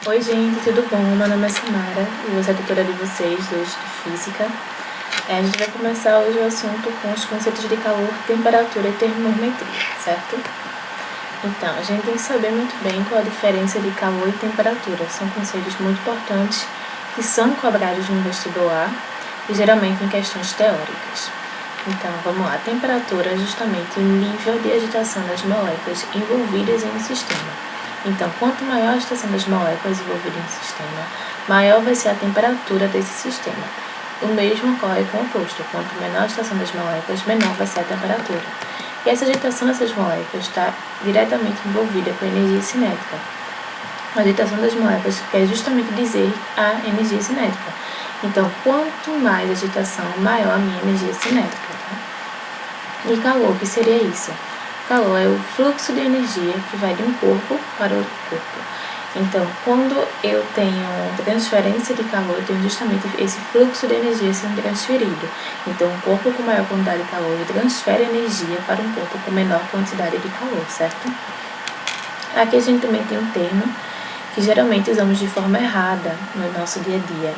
Oi gente, tudo bom? Meu nome é Samara e eu sou a tutora de vocês hoje de Física. A gente vai começar hoje o assunto com os conceitos de calor, temperatura e termometria, certo? Então, a gente tem que saber muito bem qual a diferença de calor e temperatura. São conceitos muito importantes que são cobrados no vestibular e geralmente em questões teóricas. Então, vamos lá. A temperatura é justamente o nível de agitação das moléculas envolvidas em um sistema. Então, quanto maior a agitação das moléculas envolvidas em um sistema, maior vai ser a temperatura desse sistema. O mesmo ocorre com o oposto. Quanto menor a agitação das moléculas, menor vai ser a temperatura. E essa agitação dessas moléculas está diretamente envolvida com a energia cinética. A agitação das moléculas quer justamente dizer a energia cinética. Então, quanto mais agitação, maior a minha energia cinética. Tá? E calor, o que seria isso? Calor é o fluxo de energia que vai de um corpo para outro corpo. Então, quando eu tenho transferência de calor, eu tenho justamente esse fluxo de energia sendo transferido. Então, um corpo com maior quantidade de calor transfere energia para um corpo com menor quantidade de calor, certo? Aqui a gente também tem um termo que geralmente usamos de forma errada no nosso dia a dia,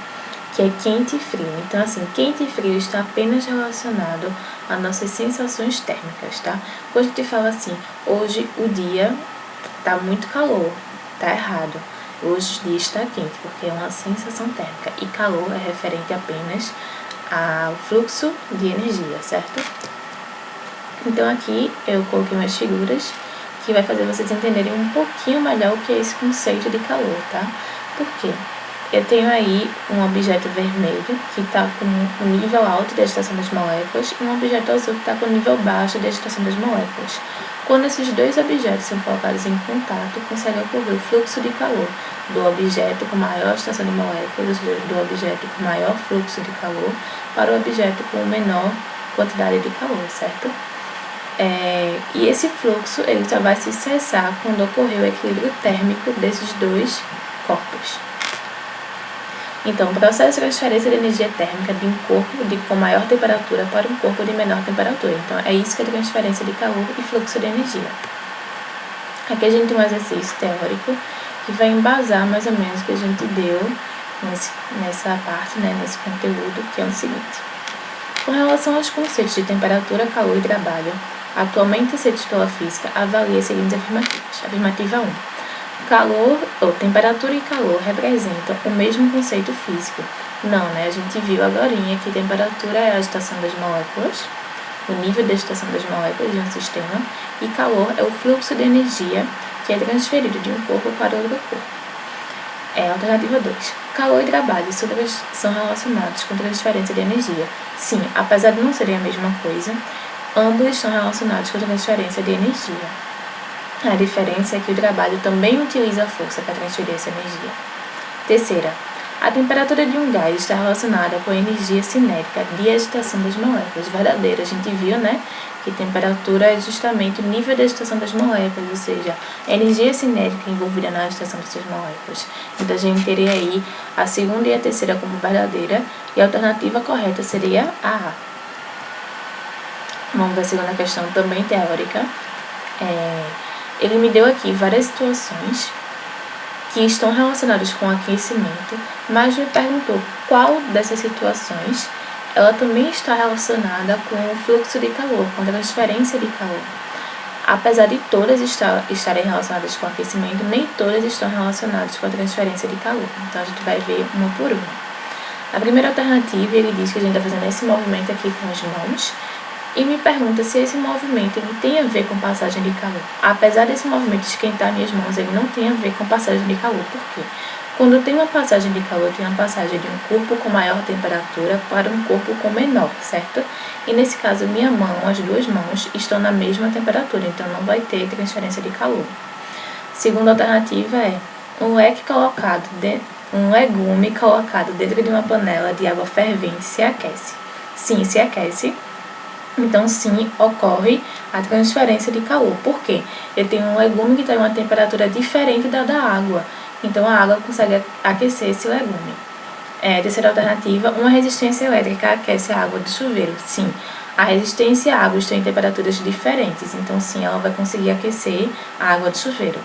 que é quente e frio. Então, assim, quente e frio está apenas relacionado às nossas sensações térmicas, tá? Quando a gente fala assim, hoje o dia está muito calor, tá errado. Hoje o dia está quente, porque é uma sensação térmica. E calor é referente apenas ao fluxo de energia, certo? Então, aqui eu coloquei umas figuras que vai fazer vocês entenderem um pouquinho melhor o que é esse conceito de calor, tá? Por quê? Eu tenho aí um objeto vermelho que está com um nível alto de agitação das moléculas e um objeto azul que está com um nível baixo de agitação das moléculas. Quando esses dois objetos são colocados em contato, consegue ocorrer o fluxo de calor do objeto com maior agitação de moléculas, do objeto com maior fluxo de calor, para o objeto com menor quantidade de calor, certo? E esse fluxo ele só vai se cessar quando ocorrer o equilíbrio térmico desses dois corpos. Então, o processo de transferência de energia térmica de um corpo com maior temperatura para um corpo de menor temperatura. Então, é isso que é a transferência de calor e fluxo de energia. Aqui a gente tem um exercício teórico que vai embasar mais ou menos o que a gente deu nessa parte, nesse conteúdo, que é o seguinte. Com relação aos conceitos de temperatura, calor e trabalho, atualmente aceitos pela física, avalie as seguintes afirmativas. Afirmativa 1. Calor, ou temperatura e calor representam o mesmo conceito físico. Não, A gente viu agorinha que temperatura é a agitação das moléculas, o nível de agitação das moléculas de um sistema, e calor é o fluxo de energia que é transferido de um corpo para outro corpo. Alternativa 2. Calor e trabalho são relacionados com transferência de energia. Sim, apesar de não serem a mesma coisa, ambos estão relacionados com transferência de energia. A diferença é que o trabalho também utiliza a força para transferir essa energia. Terceira, a temperatura de um gás está relacionada com a energia cinética de agitação das moléculas. Verdadeiro, a gente viu, que temperatura é justamente o nível de agitação das moléculas, ou seja, a energia cinética envolvida na agitação dessas moléculas. Então, a gente teria aí a segunda e a terceira como verdadeira, e a alternativa correta seria a A. Vamos ver a segunda questão, também teórica. Ele me deu aqui várias situações que estão relacionadas com aquecimento, mas me perguntou qual dessas situações ela também está relacionada com o fluxo de calor, com a transferência de calor. Apesar de todas estarem relacionadas com aquecimento, nem todas estão relacionadas com a transferência de calor. Então, a gente vai ver uma por uma. A primeira alternativa, ele diz que a gente está fazendo esse movimento aqui com as mãos, e me pergunta se esse movimento ele tem a ver com passagem de calor. Apesar desse movimento esquentar minhas mãos, ele não tem a ver com passagem de calor. Por quê? Quando tem uma passagem de calor, tem uma passagem de um corpo com maior temperatura para um corpo com menor, certo? E nesse caso, minha mão, as duas mãos, estão na mesma temperatura, então não vai ter transferência de calor. Segunda alternativa é um legume colocado dentro de uma panela de água fervente se aquece. Sim, se aquece. Então, sim, ocorre a transferência de calor. Por quê? Eu tenho um legume que está em uma temperatura diferente da água. Então, a água consegue aquecer esse legume. Terceira alternativa, uma resistência elétrica aquece a água do chuveiro. Sim, a resistência e a água estão em temperaturas diferentes. Então, sim, ela vai conseguir aquecer a água do chuveiro.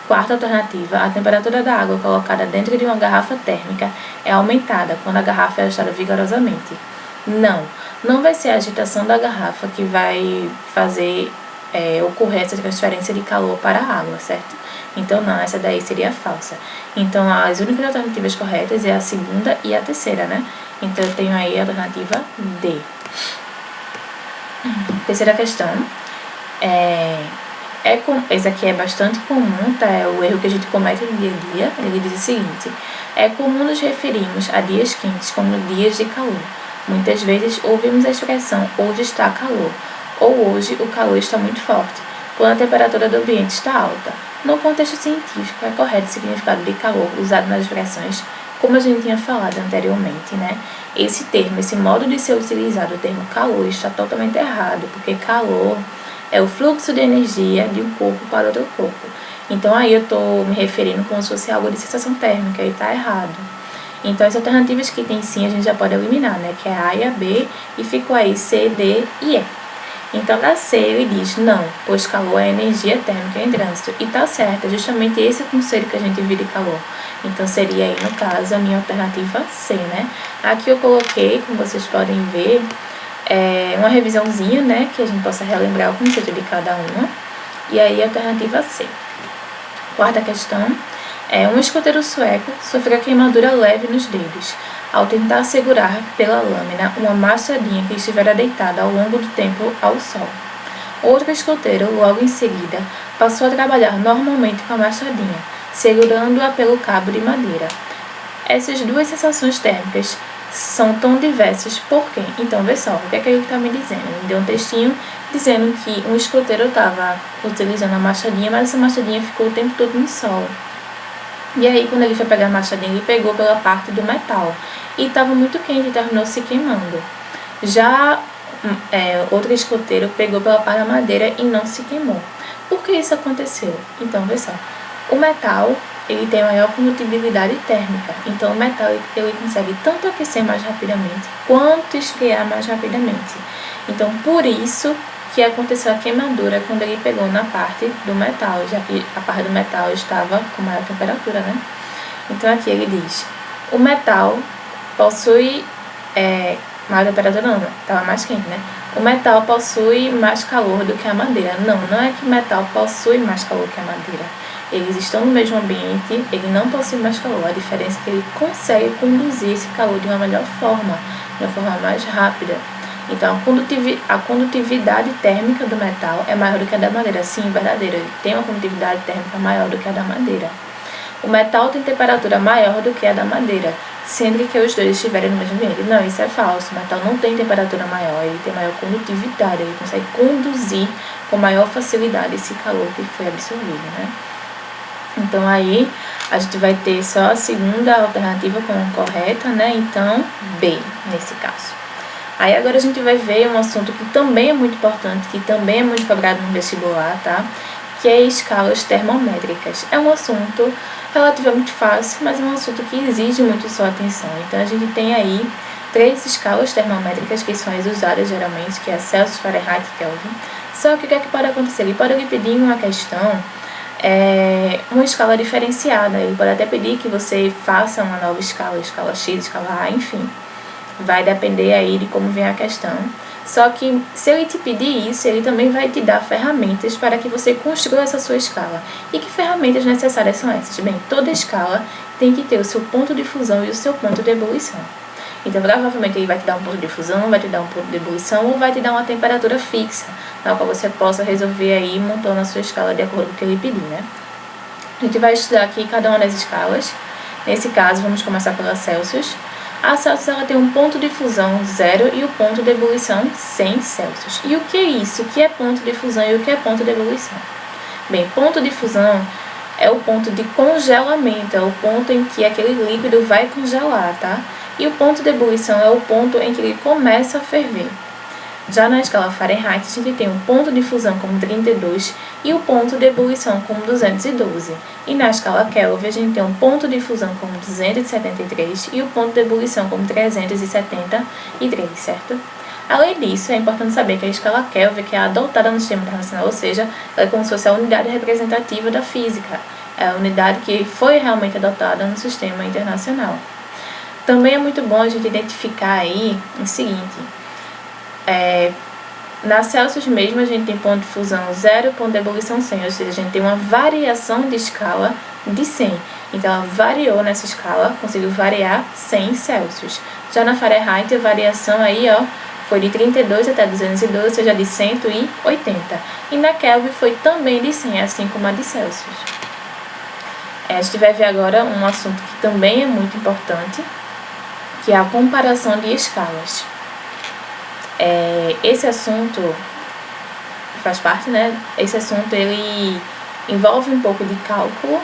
Quarta alternativa, a temperatura da água colocada dentro de uma garrafa térmica é aumentada quando a garrafa é agitada vigorosamente. Não vai ser a agitação da garrafa que vai fazer ocorrer essa transferência de calor para a água, certo? Então não, essa daí seria falsa. Então as únicas alternativas corretas é a segunda e a terceira, né? Então eu tenho aí a alternativa D. Terceira questão. Esse aqui é bastante comum, tá? É o erro que a gente comete no dia a dia. Ele diz o seguinte: é comum nos referirmos a dias quentes como dias de calor. Muitas vezes ouvimos a expressão hoje está calor, ou hoje o calor está muito forte, quando a temperatura do ambiente está alta. No contexto científico, é correto o significado de calor usado nas expressões, como a gente tinha falado anteriormente, né? Esse termo, esse modo de ser utilizado, o termo calor, está totalmente errado, porque calor é o fluxo de energia de um corpo para outro corpo. Então aí eu estou me referindo como se fosse algo de sensação térmica e está errado. Então as alternativas que tem sim a gente já pode eliminar, né? Que é a A e a B, e ficou aí C, D e E. Então na C ele diz não, pois calor é energia térmica em trânsito. E tá certo, é justamente esse o conceito que a gente vive de calor. Então seria aí no caso a minha alternativa C, né? Aqui eu coloquei, como vocês podem ver, uma revisãozinha, né, que a gente possa relembrar o conceito de cada uma. E aí a alternativa C. Quarta questão. Um escoteiro sueco sofreu queimadura leve nos dedos ao tentar segurar pela lâmina uma machadinha que estivera deitada ao longo do tempo ao sol. Outro escoteiro, logo em seguida, passou a trabalhar normalmente com a machadinha, segurando-a pelo cabo de madeira. Essas duas sensações térmicas são tão diversas por quê? Então, vê só, o que é que ele está me dizendo? Ele me deu um textinho dizendo que um escoteiro estava utilizando a machadinha, mas essa machadinha ficou o tempo todo no sol. E aí, quando ele foi pegar a machadinha, ele pegou pela parte do metal. E estava muito quente e terminou se queimando. Já outro escoteiro pegou pela parte da madeira e não se queimou. Por que isso aconteceu? Então, vê só. O metal, ele tem maior condutibilidade térmica. Então, o metal, ele consegue tanto aquecer mais rapidamente, quanto esfriar mais rapidamente. Então, por isso que aconteceu a queimadura quando ele pegou na parte do metal, já que a parte do metal estava com maior temperatura, né? Então aqui ele diz, o metal possui maior temperatura, não, estava mais quente, né? O metal possui mais calor do que a madeira. Não é que o metal possui mais calor que a madeira. Eles estão no mesmo ambiente, ele não possui mais calor. A diferença é que ele consegue conduzir esse calor de uma melhor forma, de uma forma mais rápida. Então, a condutividade térmica do metal é maior do que a da madeira. Sim, verdadeiro, ele tem uma condutividade térmica maior do que a da madeira. O metal tem temperatura maior do que a da madeira, sempre que os dois estiverem no mesmo ambiente. Não, isso é falso. O metal não tem temperatura maior, ele tem maior condutividade, ele consegue conduzir com maior facilidade esse calor que foi absorvido, né? Então, aí, a gente vai ter só a segunda alternativa como correta, né? Então, B, nesse caso. Aí agora a gente vai ver um assunto que também é muito importante, que também é muito cobrado no vestibular, tá? Que é escalas termométricas. É um assunto relativamente fácil, mas é um assunto que exige muito sua atenção. Então a gente tem aí 3 escalas termométricas que são as usadas geralmente, que é Celsius, Fahrenheit e Kelvin. Só que o que é que pode acontecer? Ele pode lhe pedir em uma questão uma escala diferenciada. Ele pode até pedir que você faça uma nova escala, escala X, escala A, enfim. Vai depender aí de como vem a questão. Só que se ele te pedir isso, ele também vai te dar ferramentas para que você construa essa sua escala. E que ferramentas necessárias são essas? Bem, toda escala tem que ter o seu ponto de fusão e o seu ponto de ebulição. Então, provavelmente ele vai te dar um ponto de fusão, vai te dar um ponto de ebulição ou vai te dar uma temperatura fixa, na qual você possa resolver aí montando a sua escala de acordo com o que ele pedir, né? A gente vai estudar aqui cada uma das escalas. Nesse caso, vamos começar pela Celsius. A Celsius ela tem um ponto de fusão 0 e o ponto de ebulição 100 Celsius. E o que é isso? O que é ponto de fusão e o que é ponto de ebulição? Bem, ponto de fusão é o ponto de congelamento, é o ponto em que aquele líquido vai congelar, tá? E o ponto de ebulição é o ponto em que ele começa a ferver. Já na escala Fahrenheit, a gente tem um ponto de fusão como 32 e o ponto de ebulição como 212. E na escala Kelvin, a gente tem um ponto de fusão como 273 e o ponto de ebulição como 373, certo? Além disso, é importante saber que a escala Kelvin, que é adotada no sistema internacional, ou seja, ela é como se fosse a unidade representativa da física. É a unidade que foi realmente adotada no sistema internacional. Também é muito bom a gente identificar aí o seguinte, na Celsius mesmo a gente tem ponto de fusão 0 e ponto de ebulição 100, ou seja, a gente tem uma variação de escala de 100. Então ela variou nessa escala, conseguiu variar 100 Celsius. Já na Fahrenheit a variação aí, ó, foi de 32 até 212, ou seja, de 180. E na Kelvin foi também de 100, assim como a de Celsius. A gente vai ver agora um assunto que também é muito importante, que é a comparação de escalas. Esse assunto faz parte, né? Esse assunto ele envolve um pouco de cálculo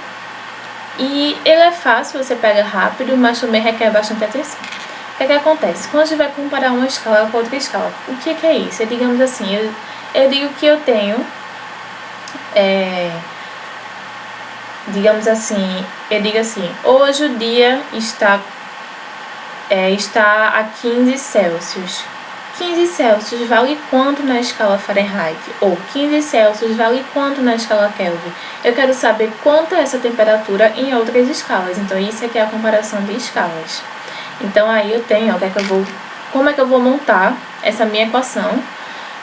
e ele é fácil, você pega rápido, mas também requer bastante atenção. O que acontece? Quando a gente vai comparar uma escala com outra escala, o que é isso? Digamos assim, eu digo que eu tenho, digamos assim, eu digo assim, hoje o dia está a 15 Celsius. 15 Celsius vale quanto na escala Fahrenheit? Ou 15 Celsius vale quanto na escala Kelvin? Eu quero saber quanto é essa temperatura em outras escalas. Então, isso aqui é a comparação de escalas. Então, aí eu tenho, como é que eu vou montar essa minha equação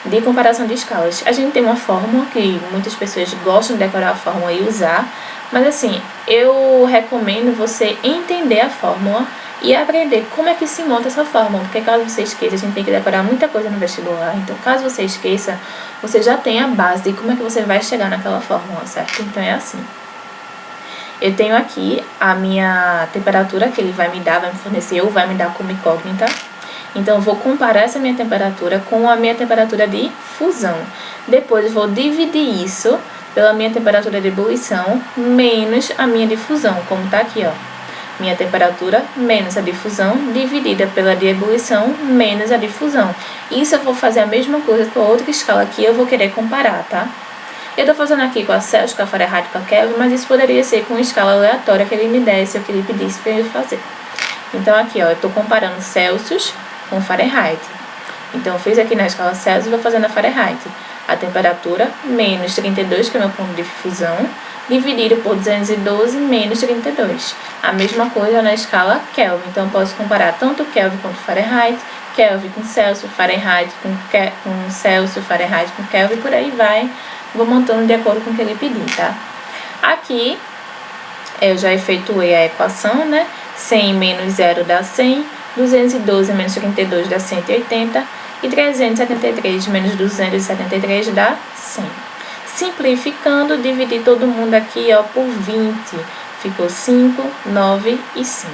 de comparação de escalas? A gente tem uma fórmula que muitas pessoas gostam de decorar a fórmula e usar, mas assim, eu recomendo você entender a fórmula e aprender como é que se monta essa fórmula, porque caso você esqueça, a gente tem que decorar muita coisa no vestibular, então caso você esqueça, você já tem a base de como é que você vai chegar naquela fórmula, certo? Então é assim, eu tenho aqui a minha temperatura que ele vai me fornecer ou vai me dar como incógnita, então eu vou comparar essa minha temperatura com a minha temperatura de fusão, depois eu vou dividir isso pela minha temperatura de ebulição menos a minha de fusão, como tá aqui, ó. Minha temperatura menos a difusão dividida pela de ebulição menos a difusão. Isso eu vou fazer a mesma coisa com a outra escala aqui, eu vou querer comparar, tá? Eu estou fazendo aqui com a Celsius, com a Fahrenheit, com a Kelvin, mas isso poderia ser com uma escala aleatória que ele me desse ou que ele pedisse para eu fazer. Então aqui, ó, eu estou comparando Celsius com Fahrenheit. Então eu fiz aqui na escala Celsius e vou fazer na Fahrenheit. A temperatura menos 32, que é o meu ponto de fusão, dividido por 212 menos 32. A mesma coisa na escala Kelvin. Então, eu posso comparar tanto Kelvin quanto Fahrenheit, Kelvin com Celsius, Fahrenheit com Celsius, Fahrenheit com Kelvin, por aí vai. Vou montando de acordo com o que ele pedir, tá? Aqui, eu já efetuei a equação, né? 100 menos 0 dá 100, 212 menos 32 dá 180 e 373 menos 273 dá 100. Simplificando, dividir todo mundo aqui, ó, por 20. Ficou 5, 9 e 5.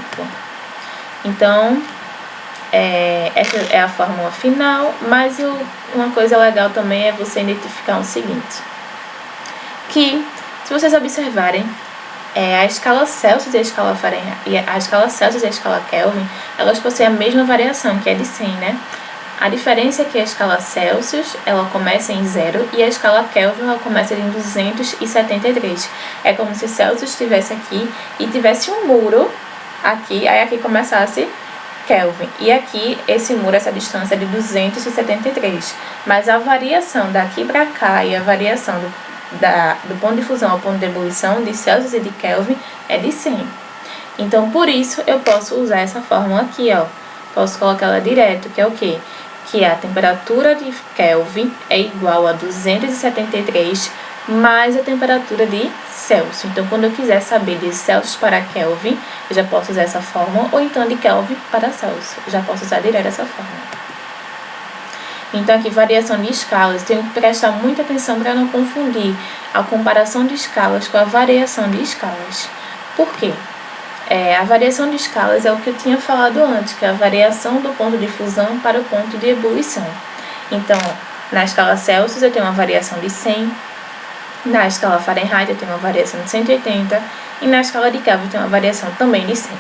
Então, essa é a fórmula final, mas uma coisa legal também é você identificar o seguinte, que, se vocês observarem, a escala Celsius e a escala Fahrenheit, a escala Celsius e a escala Kelvin, elas possuem a mesma variação, que é de 100, né? A diferença é que a escala Celsius, ela começa em 0 e a escala Kelvin, ela começa em 273. É como se Celsius estivesse aqui e tivesse um muro aqui, aí aqui começasse Kelvin. E aqui, esse muro, essa distância é de 273. Mas a variação daqui para cá e a variação do ponto de fusão ao ponto de ebulição de Celsius e de Kelvin é de 100. Então, por isso, eu posso usar essa fórmula aqui, ó. Posso colocar ela direto, que é o quê? Que a temperatura de Kelvin é igual a 273 mais a temperatura de Celsius. Então, quando eu quiser saber de Celsius para Kelvin, eu já posso usar essa fórmula, ou então de Kelvin para Celsius. Eu já posso usar direto essa fórmula. Então, aqui, variação de escalas. Tenho que prestar muita atenção para não confundir a comparação de escalas com a variação de escalas. Por quê? A variação de escalas é o que eu tinha falado antes, que é a variação do ponto de fusão para o ponto de ebulição. Então, na escala Celsius eu tenho uma variação de 100, na escala Fahrenheit eu tenho uma variação de 180 e na escala de Kelvin eu tenho uma variação também de 100.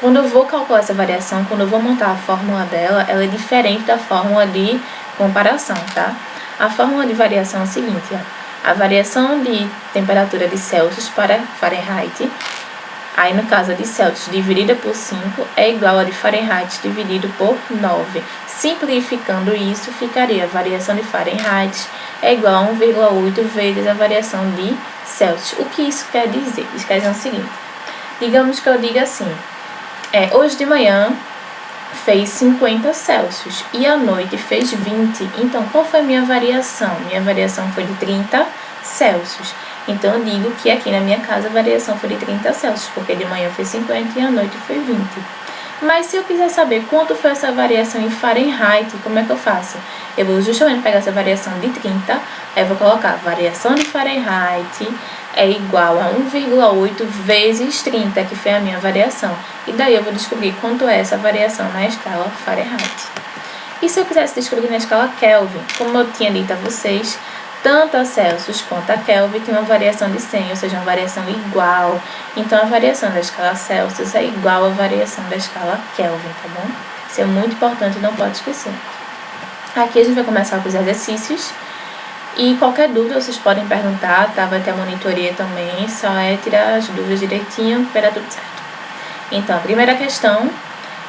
Quando eu vou calcular essa variação, quando eu vou montar a fórmula dela, ela é diferente da fórmula de comparação, tá? A fórmula de variação é o seguinte, ó. A variação de temperatura de Celsius para Fahrenheit, Aí, no caso, a de Celsius dividida por 5 é igual a de Fahrenheit dividido por 9. Simplificando isso, ficaria a variação de Fahrenheit é igual a 1,8 vezes a variação de Celsius. O que isso quer dizer? Isso quer dizer o seguinte. Digamos que eu diga assim, hoje de manhã fez 50 Celsius e à noite fez 20. Então, qual foi a minha variação? Minha variação foi de 30 Celsius. Então, eu digo que aqui na minha casa a variação foi de 30 Celsius, porque de manhã foi 50 e à noite foi 20. Mas se eu quiser saber quanto foi essa variação em Fahrenheit, como é que eu faço? Eu vou justamente pegar essa variação de 30, aí eu vou colocar variação de Fahrenheit é igual a 1,8 vezes 30, que foi a minha variação. E daí eu vou descobrir quanto é essa variação na escala Fahrenheit. E se eu quisesse descobrir na escala Kelvin, como eu tinha dito a vocês, tanto a Celsius quanto a Kelvin tem uma variação de 100, ou seja, uma variação igual. Então, a variação da escala Celsius é igual à variação da escala Kelvin, tá bom? Isso é muito importante e não pode esquecer. Aqui a gente vai começar com os exercícios. E qualquer dúvida vocês podem perguntar, tá? Vai ter a monitoria também, só é tirar as dúvidas direitinho para dar tudo certo. Então, a primeira questão,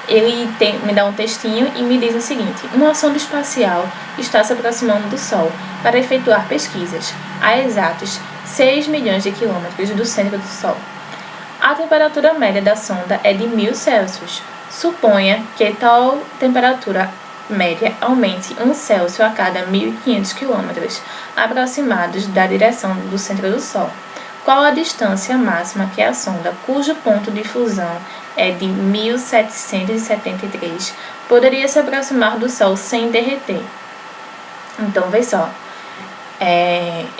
ele me dá um textinho e me diz o seguinte: uma sonda espacial está se aproximando do Sol para efetuar pesquisas a exatos 6 milhões de quilômetros do centro do Sol. A temperatura média da sonda é de 1000 Celsius. Suponha que tal temperatura média aumente 1 Celsius a cada 1.500 quilômetros aproximados da direção do centro do Sol. Qual a distância máxima que a sonda, cujo ponto de fusão é de 1773, poderia se aproximar do Sol sem derreter? Então, vê só.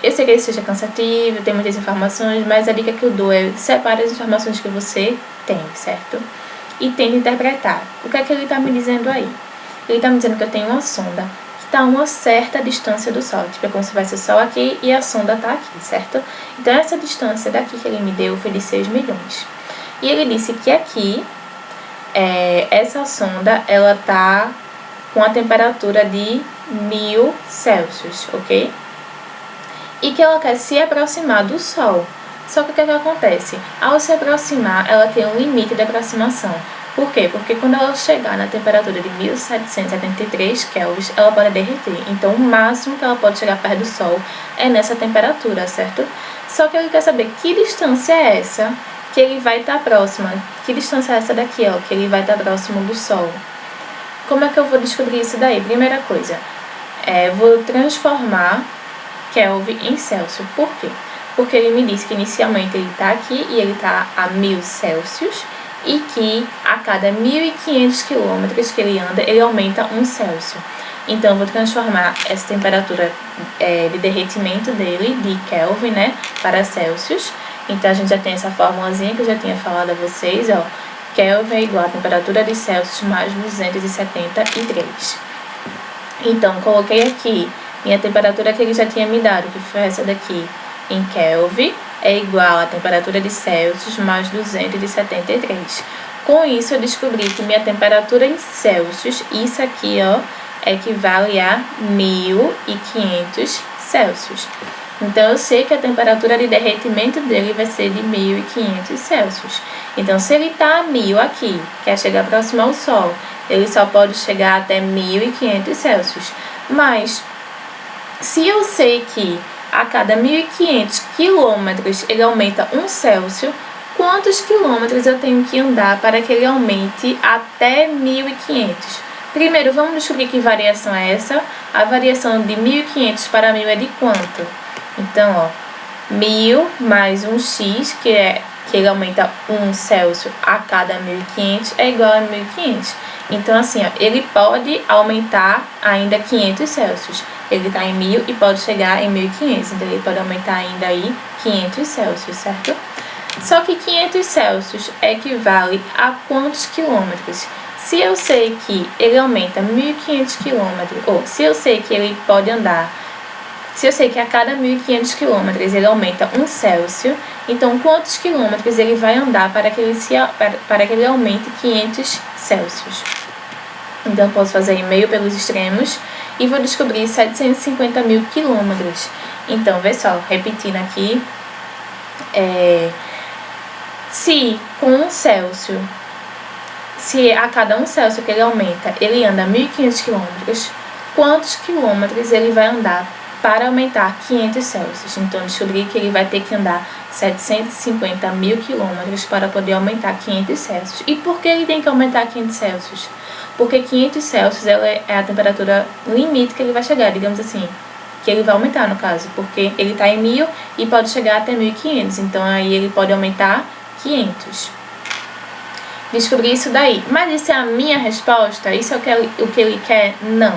Eu sei que isso seja cansativo, tem muitas informações, mas a dica que eu dou é separe as informações que você tem, certo? E tente interpretar. O que é que ele está me dizendo aí? Ele está me dizendo que eu tenho uma sonda que está a uma certa distância do Sol. Tipo, é como se tivesse o Sol aqui e a sonda está aqui, certo? Então, essa distância daqui que ele me deu foi de 6 milhões. E ele disse que aqui, essa sonda, ela está com a temperatura de 1000 Celsius, ok? E que ela quer se aproximar do Sol. Só que o que acontece? Ao se aproximar, ela tem um limite de aproximação. Por quê? Porque quando ela chegar na temperatura de 1773 Kelvin, ela pode derreter. Então, o máximo que ela pode chegar perto do Sol é nessa temperatura, certo? Só que ele quer saber que distância é essa que ele vai estar próxima. Que distância é essa daqui, ó, que ele vai estar próximo do Sol. Como é que eu vou descobrir isso daí? Primeira coisa, vou transformar Kelvin em Celsius. Por quê? Porque ele me disse que inicialmente ele está aqui e ele está a 1000 Celsius e que a cada 1.500 quilômetros que ele anda, ele aumenta 1 Celsius. Então, eu vou transformar essa temperatura de derretimento dele, de Kelvin, né, para Celsius. Então, a gente já tem essa formulazinha que eu já tinha falado a vocês, ó. Kelvin é igual a temperatura de Celsius mais 273. Então, coloquei aqui minha temperatura que ele já tinha me dado, que foi essa daqui, em Kelvin, é igual a temperatura de Celsius mais 273. Com isso, eu descobri que minha temperatura em Celsius, isso aqui, ó, equivale a 1.500 Celsius. Então, eu sei que a temperatura de derretimento dele vai ser de 1.500 Celsius. Então, se ele está a 1000 aqui, quer chegar próximo ao Sol, ele só pode chegar até 1.500 Celsius. Mas, se eu sei que a cada 1.500 quilômetros ele aumenta 1 Celsius, quantos quilômetros eu tenho que andar para que ele aumente até 1.500? Primeiro, vamos descobrir que variação é essa. A variação de 1.500 para 1.000 é de quanto? Então, ó, 1.000 mais 1x, que ele aumenta 1 Celsius a cada 1.500, é igual a 1.500. Então, assim, ó, ele pode aumentar ainda 500 Celsius. Ele está em 1000 e pode chegar em 1500. Então, ele pode aumentar ainda aí 500 Celsius, certo? Só que 500 Celsius equivale a quantos quilômetros? Se eu sei que ele aumenta 1.500 quilômetros, ou se eu sei que ele pode andar, se eu sei que a cada 1.500 quilômetros ele aumenta 1 Celsius, então quantos quilômetros ele vai andar para que ele aumente 500 Celsius? Então, eu posso fazer meio pelos extremos e vou descobrir 750.000 quilômetros. Então, vê só, repetindo aqui, Se com 1 Celsius, se a cada 1 Celsius que ele aumenta, ele anda 1.500 km, quantos quilômetros ele vai andar para aumentar 500 Celsius? Então, descobri que ele vai ter que andar 750.000 quilômetros para poder aumentar 500 Celsius. E por que ele tem que aumentar 500 Celsius? Porque 500 Celsius ela é a temperatura limite que ele vai chegar, digamos assim, que ele vai aumentar no caso, porque ele está em 1.000 e pode chegar até 1.500, então aí ele pode aumentar 500. Descobri isso daí. Mas isso é a minha resposta? Isso é o que ele quer? Não.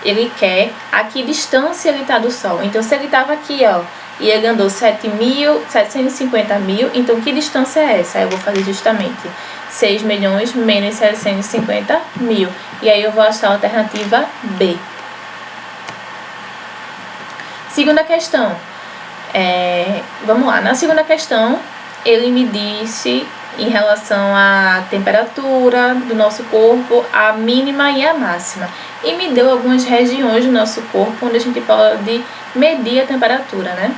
Ele quer a que distância ele está do Sol. Então, se ele estava aqui, ó, e ele andou 750.000, então que distância é essa? Eu vou fazer justamente 6 milhões menos 750.000. E aí eu vou achar a alternativa B. Segunda questão. Vamos lá. Na segunda questão, ele me disse em relação à temperatura do nosso corpo, a mínima e a máxima. E me deu algumas regiões do nosso corpo onde a gente pode medir a temperatura, né?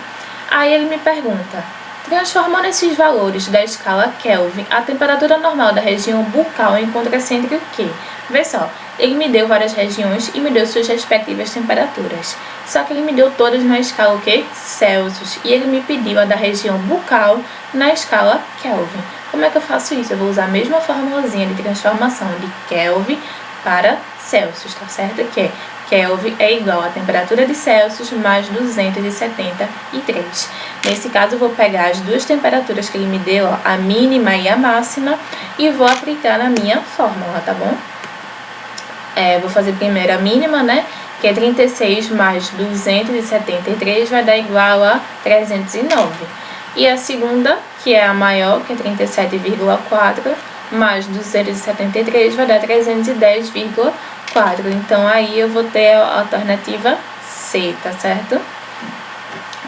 Aí ele me pergunta, transformando esses valores da escala Kelvin, a temperatura normal da região bucal encontra-se entre o quê? Vê só, ele me deu várias regiões e me deu suas respectivas temperaturas. Só que ele me deu todas na escala o quê? Celsius. E ele me pediu a da região bucal na escala Kelvin. Como é que eu faço isso? Eu vou usar a mesma formulazinha de transformação de Kelvin para Celsius, tá certo? Que é Kelvin é igual a temperatura de Celsius mais 273. Nesse caso, eu vou pegar as duas temperaturas que ele me deu, ó, a mínima e a máxima, e vou aplicar na minha fórmula, tá bom? Vou fazer primeiro a mínima, né? Que é 36 mais 273 vai dar igual a 309. E a segunda, que é a maior, que é 37,4, mais 273 vai dar 310,4. Então, aí eu vou ter a alternativa C, tá certo?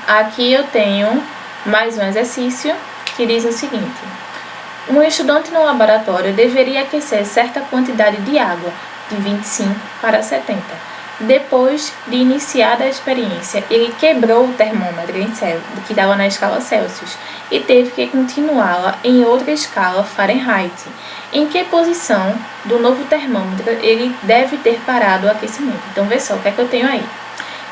Aqui eu tenho mais um exercício que diz o seguinte. Um estudante no laboratório deveria aquecer certa quantidade de água, de 25 para 70. Depois de iniciada a experiência, ele quebrou o termômetro que estava na escala Celsius e teve que continuá-la em outra escala Fahrenheit. Em que posição do novo termômetro ele deve ter parado o aquecimento? Então, vê só, o que é que eu tenho aí?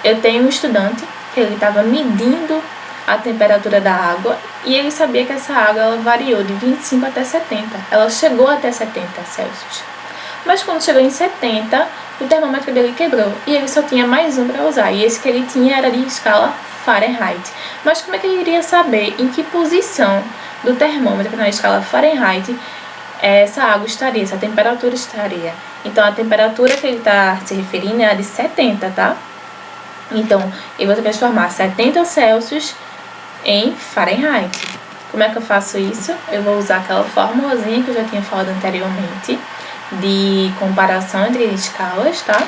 Eu tenho um estudante que ele estava medindo a temperatura da água e ele sabia que essa água ela variou de 25 até 70. Ela chegou até 70 Celsius. Mas quando chegou em 70, o termômetro dele quebrou e ele só tinha mais um para usar. E esse que ele tinha era de escala Fahrenheit. Mas como é que ele iria saber em que posição do termômetro na escala Fahrenheit essa água estaria, essa temperatura estaria? Então, a temperatura que ele está se referindo é a de 70, tá? Então, eu vou transformar 70 Celsius em Fahrenheit. Como é que eu faço isso? Eu vou usar aquela formulazinha que eu já tinha falado anteriormente, de comparação entre escalas, tá?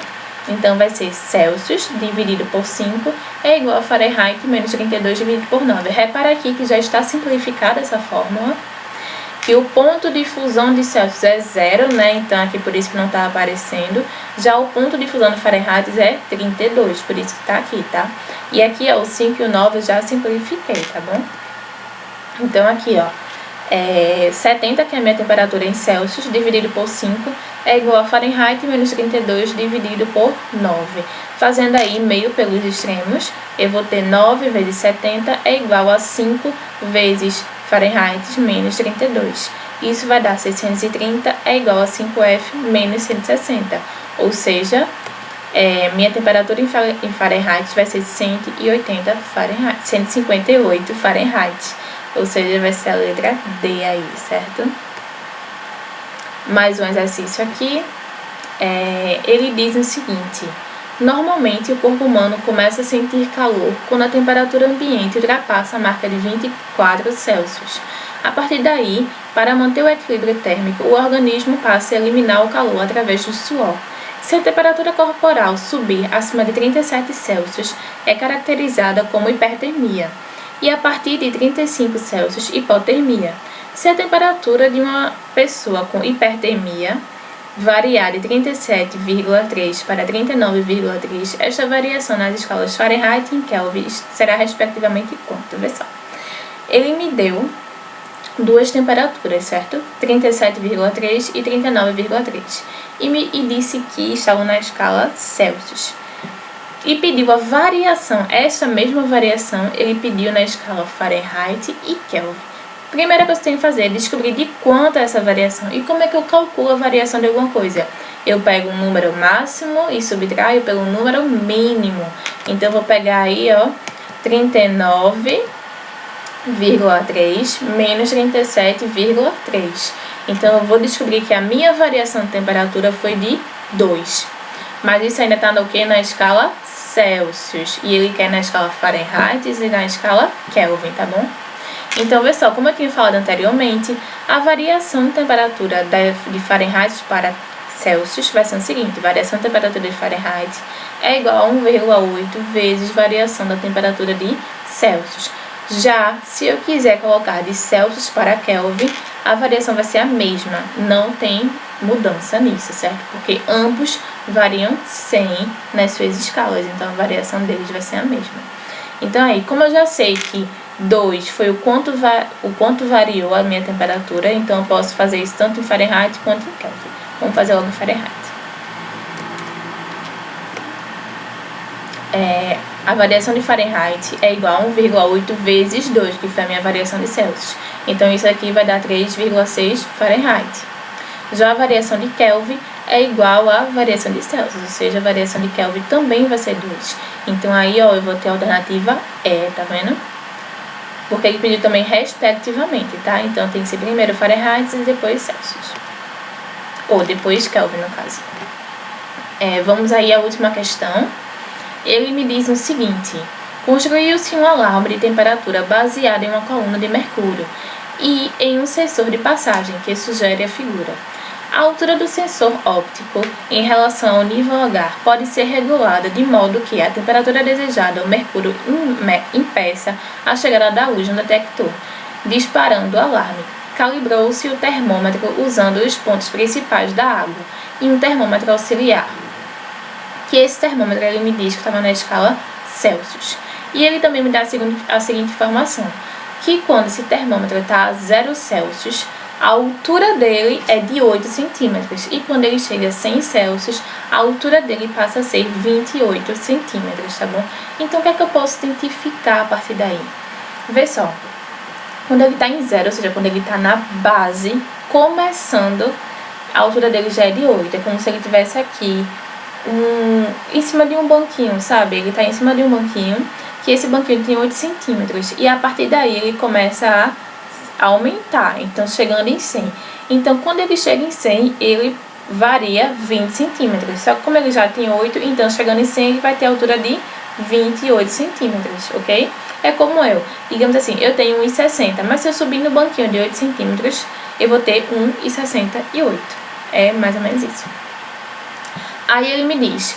Então, vai ser Celsius dividido por 5 é igual a Fahrenheit menos 32 dividido por 9. Repara aqui que já está simplificada essa fórmula, que o ponto de fusão de Celsius é 0, né? Então, aqui por isso que não está aparecendo. Já o ponto de fusão de Fahrenheit é 32, por isso que está aqui, tá? E aqui, ó, o 5 e o 9 eu já simplifiquei, tá bom? Então, aqui, ó, 70, que é a minha temperatura em Celsius, dividido por 5, é igual a Fahrenheit menos 32 dividido por 9. Fazendo aí meio pelos extremos, eu vou ter 9 vezes 70 é igual a 5 vezes Fahrenheit menos 32. Isso vai dar 630 é igual a 5F menos 160. Ou seja, minha temperatura em Fahrenheit vai ser 180 Fahrenheit, 158 Fahrenheit. Ou seja, vai ser a letra D aí, certo? Mais um exercício aqui. Ele diz o seguinte. Normalmente, o corpo humano começa a sentir calor quando a temperatura ambiente ultrapassa a marca de 24 Celsius. A partir daí, para manter o equilíbrio térmico, o organismo passa a eliminar o calor através do suor. Se a temperatura corporal subir acima de 37 Celsius, é caracterizada como hipertermia. E a partir de 35 Celsius, hipotermia. Se a temperatura de uma pessoa com hipertermia variar de 37,3 para 39,3, esta variação nas escalas Fahrenheit e Kelvin será respectivamente quanto? Vê só. Ele me deu duas temperaturas, certo? 37,3 e 39,3. E disse que estavam na escala Celsius. E pediu a variação, essa mesma variação, ele pediu na escala Fahrenheit e Kelvin. Primeira coisa que eu tenho que fazer é descobrir de quanto é essa variação. E como é que eu calculo a variação de alguma coisa? Eu pego um número máximo e subtraio pelo número mínimo. Então, eu vou pegar aí, ó, 39,3 menos 37,3. Então, eu vou descobrir que a minha variação de temperatura foi de 2. Mas isso ainda está no quê? Na escala Celsius. E ele quer na escala Fahrenheit e na escala Kelvin, tá bom? Então, vê só, como eu tinha falado anteriormente, a variação de temperatura de Fahrenheit para Celsius vai ser o seguinte: variação de temperatura de Fahrenheit é igual a 1,8 vezes variação da temperatura de Celsius. Já, se eu quiser colocar de Celsius para Kelvin, a variação vai ser a mesma, não tem mudança nisso, certo? Porque ambos variam 100 nas suas escalas, então a variação deles vai ser a mesma. Então aí, como eu já sei que 2 foi o quanto variou a minha temperatura, então eu posso fazer isso tanto em Fahrenheit quanto em Kelvin. Vamos fazer logo em Fahrenheit. A variação de Fahrenheit é igual a 1,8 vezes 2, que foi a minha variação de Celsius. Então, isso aqui vai dar 3,6 Fahrenheit. Já a variação de Kelvin é igual à variação de Celsius, ou seja, a variação de Kelvin também vai ser 2. Então, aí, ó, eu vou ter a alternativa E, tá vendo? Porque ele pediu também respectivamente, tá? Então, tem que ser primeiro Fahrenheit e depois Celsius. Ou depois Kelvin, no caso. Vamos aí à última questão. Ele me diz o seguinte: construiu-se um alarme de temperatura baseado em uma coluna de mercúrio e em um sensor de passagem que sugere a figura. A altura do sensor óptico em relação ao nível H pode ser regulada de modo que a temperatura desejada ao mercúrio impeça a chegada da luz no detector, disparando o alarme. Calibrou-se o termômetro usando os pontos principais da água e um termômetro auxiliar. Que esse termômetro ele me diz que estava na escala Celsius. E ele também me dá a seguinte informação: que quando esse termômetro está a 0 Celsius, a altura dele é de 8 centímetros. E quando ele chega a 100 Celsius, a altura dele passa a ser 28 centímetros, tá bom? Então, o que é que eu posso identificar a partir daí? Vê só. Quando ele está em 0, ou seja, quando ele está na base, começando, a altura dele já é de 8. É como se ele estivesse aqui em cima de um banquinho, sabe? Ele está em cima de um banquinho, que esse banquinho tem 8 centímetros. E a partir daí ele começa a aumentar, então chegando em 100. Então, quando ele chega em 100, ele varia 20 centímetros. Só que como ele já tem 8, então chegando em 100 ele vai ter a altura de 28 centímetros, ok? É como eu, digamos assim, eu tenho 1,60, mas se eu subir no banquinho de 8 centímetros, eu vou ter 1,68. É mais ou menos isso. Aí ele me diz,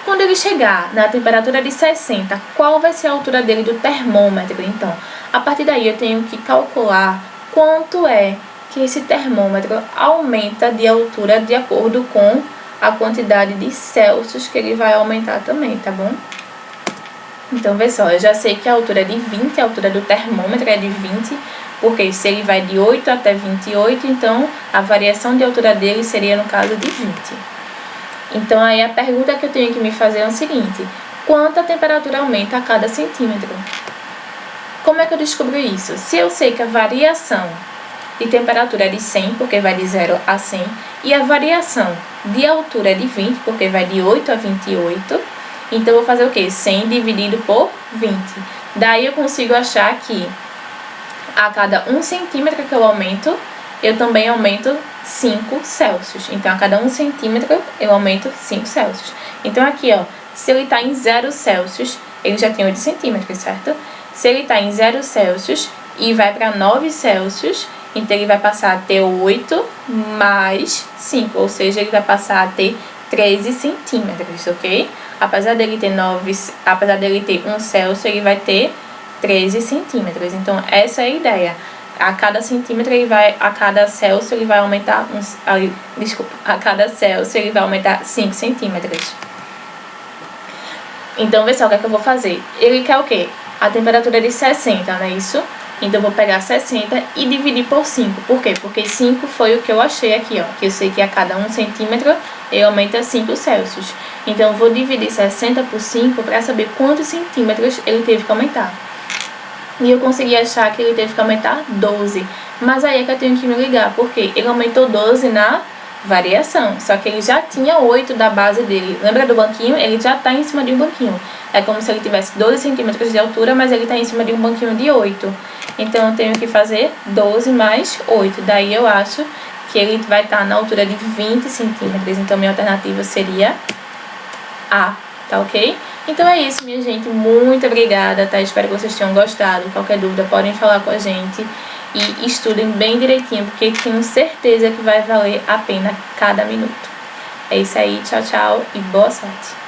quando ele chegar na temperatura de 60, qual vai ser a altura dele do termômetro? Então, a partir daí eu tenho que calcular quanto é que esse termômetro aumenta de altura de acordo com a quantidade de Celsius que ele vai aumentar também, tá bom? Então, vê só, eu já sei que a altura é de 20, a altura do termômetro é de 20, porque se ele vai de 8 até 28, então a variação de altura dele seria, no caso, de 20. Então, aí a pergunta que eu tenho que me fazer é o seguinte: quanto a temperatura aumenta a cada centímetro? Como é que eu descubro isso? Se eu sei que a variação de temperatura é de 100, porque vai de 0 a 100, e a variação de altura é de 20, porque vai de 8 a 28, então eu vou fazer o quê? 100 dividido por 20. Daí eu consigo achar que a cada 1 centímetro que eu aumento, eu também aumento 5 Celsius. Então, a cada 1 centímetro, eu aumento 5 Celsius. Então, aqui, ó, se ele está em 0 Celsius, ele já tem 8 centímetros, certo? Se ele está em 0 Celsius e vai para 9 Celsius, então ele vai passar a ter 8 mais 5, ou seja, ele vai passar a ter 13 centímetros, ok? Apesar dele ter 1 Celsius, ele vai ter 13 centímetros. Então, essa é a ideia. A cada centímetro a cada Celsius ele vai aumentar a cada Celsius ele vai aumentar 5 centímetros. Então, vê só o que é que eu vou fazer. Ele quer o quê? A temperatura de 60, não é isso? Então, eu vou pegar 60 e dividir por 5. Por quê? Porque 5 foi o que eu achei aqui, ó. Que eu sei que a cada 1 centímetro, ele aumenta 5 Celsius. Então, eu vou dividir 60 por 5 para saber quantos centímetros ele teve que aumentar. E eu consegui achar que ele teve que aumentar 12. Mas aí é que eu tenho que me ligar, porque ele aumentou 12 na variação. Só que ele já tinha 8 da base dele. Lembra do banquinho? Ele já está em cima de um banquinho. É como se ele tivesse 12 centímetros de altura, mas ele está em cima de um banquinho de 8. Então, eu tenho que fazer 12 mais 8. Daí, eu acho que ele vai estar na altura de 20 centímetros. Então, minha alternativa seria A, tá ok? Então é isso, minha gente. Muito obrigada, tá? Espero que vocês tenham gostado. Qualquer dúvida, podem falar com a gente. E estudem bem direitinho, porque tenho certeza que vai valer a pena cada minuto. É isso aí. Tchau, tchau e boa sorte.